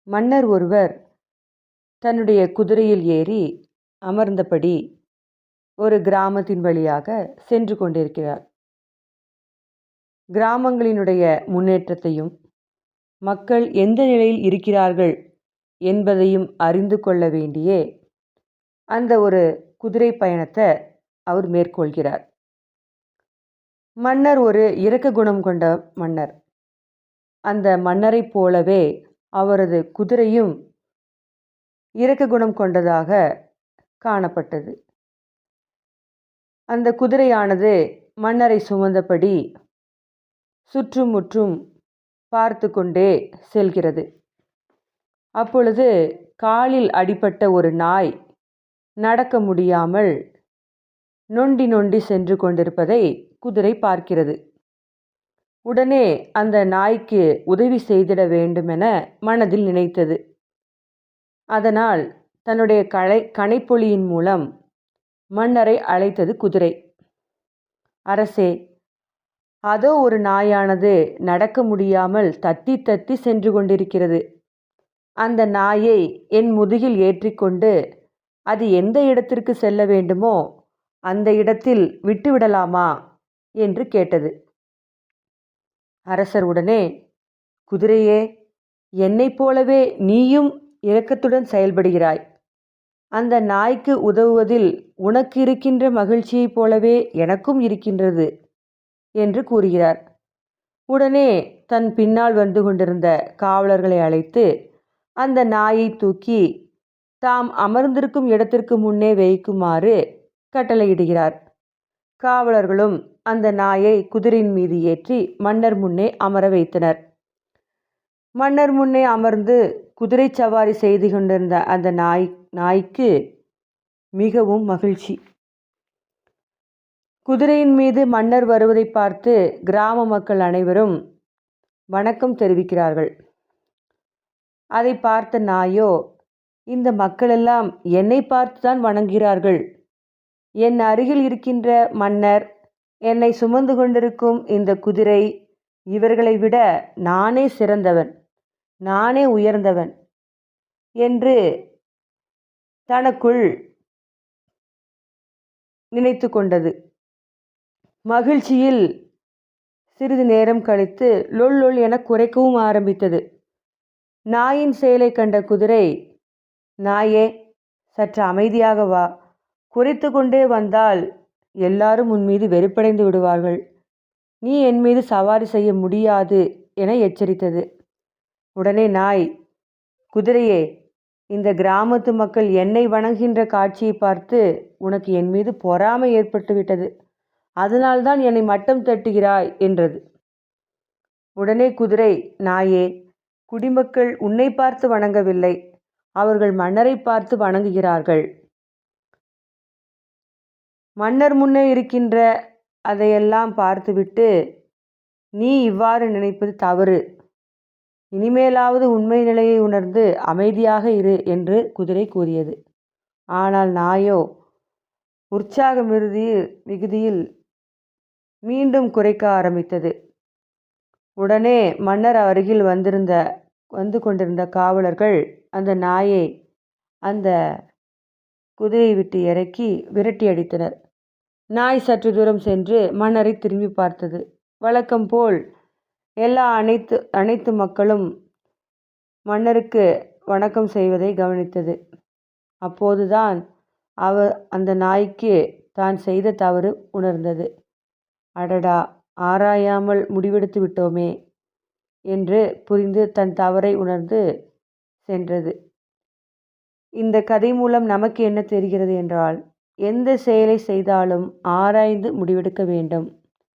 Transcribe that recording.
மன்னர் ஒருவர் தன்னுடைய குதிரையில் ஏறி அமர்ந்தபடி ஒரு கிராமத்தின் வழியாக சென்று கொண்டிருக்கிறார். கிராமங்களினுடைய முன்னேற்றத்தையும் மக்கள் எந்த நிலையில் இருக்கிறார்கள் என்பதையும் அறிந்து கொள்ள வேண்டியே அந்த ஒரு குதிரை பயணத்தை அவர் மேற்கொள்கிறார். மன்னர் ஒரு இரக்க குணம் கொண்ட மன்னர். அந்த மன்னரைப் போலவே அவரது குதிரையும் இரக்க குணம் கொண்டதாக காணப்பட்டது. அந்த குதிரையானது மன்னரை சுமந்தபடி சுற்றும் முற்றும் பார்த்து கொண்டே செல்கிறது. அப்பொழுது காலில் அடிபட்ட ஒரு நாய் நடக்க முடியாமல் நொண்டி நொண்டி சென்று கொண்டிருப்பதை குதிரை பார்க்கிறது. உடனே அந்த நாய்க்கு உதவி செய்திட வேண்டுமென மனதில் நினைத்தது. அதனால் தன்னுடைய கணைப்பொழியின் மூலம் மன்னரை அழைத்தது குதிரை. அரசே, அதோ ஒரு நாயானது நடக்க முடியாமல் தத்தி தத்தி சென்று கொண்டிருக்கிறது. அந்த நாயை என் முதுகில் ஏற்றிக்கொண்டு அது எந்த இடத்திற்கு செல்ல வேண்டுமோ அந்த இடத்தில் விட்டுவிடலாமா என்று கேட்டது. அரசர் உடனே, குதிரையே, என்னைப் போலவே நீயும் இரக்கத்துடன் செயல்படுகிறாய். அந்த நாய்க்கு உதவுவதில் உனக்கு இருக்கின்ற மகிழ்ச்சியைப் போலவே எனக்கும் இருக்கின்றது என்று கூறுகிறார். உடனே தன் பின்னால் வந்து கொண்டிருந்த காவலர்களை அழைத்து அந்த நாயை தூக்கி தாம் அமர்ந்திருக்கும் இடத்திற்கு முன்னே வைக்குமாறு கட்டளையிடுகிறார். காவலர்களும் அந்த நாயை குதிரையின் மீது ஏற்றி மன்னர் முன்னே அமர வைத்தனர். மன்னர் முன்னே அமர்ந்து குதிரை சவாரி செய்து கொண்டிருந்த அந்த நாய்க்கு மிகவும் மகிழ்ச்சி. குதிரையின் மீது மன்னர் வருவதை பார்த்து கிராம மக்கள் அனைவரும் வணக்கம் தெரிவிக்கிறார்கள். அதை பார்த்த நாயோ, இந்த மக்களெல்லாம் என்னை பார்த்துதான் வணங்குகிறார்கள். என் அருகில் இருக்கின்ற மன்னர், என்னை சுமந்து கொண்டிருக்கும் இந்த குதிரை, இவர்களை விட நானே சிறந்தவன், நானே உயர்ந்தவன் என்று தனக்குள் நினைத்து கொண்டது. மகிழ்ச்சியில் சிறிது நேரம் கழித்து லொல் லொல் என குரைக்கவும் ஆரம்பித்தது. நாயின் செயலை கண்ட குதிரை, நாயே, சற்று அமைதியாக வா. குரைத்து கொண்டே வந்தால் எல்லாரும் உன் மீது வெறுப்படைந்து விடுவார்கள். நீ என் மீது சவாரி செய்ய முடியாது என எச்சரித்தது. உடனே நாய், குதிரையே, இந்த கிராமத்து மக்கள் என்னை வணங்குகின்ற காட்சியை பார்த்து உனக்கு என் மீது பொறாமை ஏற்பட்டுவிட்டது. அதனால்தான் என்னை மட்டம் தட்டுகிறாய் என்றது. உடனே குதிரை, நாயே, குடிமக்கள் உன்னை பார்த்து வணங்கவில்லை, அவர்கள் மன்னரை பார்த்து வணங்குகிறார்கள். மன்னர் முன்னே இருக்கின்ற அதையெல்லாம் பார்த்துவிட்டு நீ இவ்வாறு நினைப்பது தவறு. இனிமேலாவது உண்மை நிலையை உணர்ந்து அமைதியாக இரு என்று குதிரை கூறியது. ஆனால் நாயோ உற்சாக மிகுதியில் மீண்டும் குரைக்க ஆரம்பித்தது. உடனே மன்னர் அருகில் வந்து கொண்டிருந்த காவலர்கள் அந்த நாயை அந்த குதிரையை விட்டு இறக்கி விரட்டி அடித்தனர். நாய் சற்று தூரம் சென்று மன்னரை திரும்பி பார்த்தது. வழக்கம் போல் அனைத்து மக்களும் மன்னருக்கு வணக்கம் செய்வதை கவனித்தது. அப்போதுதான் அந்த நாய்க்கு தான் செய்த தவறு உணர்ந்தது. அடடா, ஆராயாமல் முடிவெடுத்து விட்டோமே என்று புரிந்து தன் தவறை உணர்ந்து சென்றது. இந்த கதை மூலம் நமக்கு என்ன தெரிகிறது என்றால், எந்த செயலை செய்தாலும் ஆராய்ந்து முடிவெடுக்க வேண்டும்.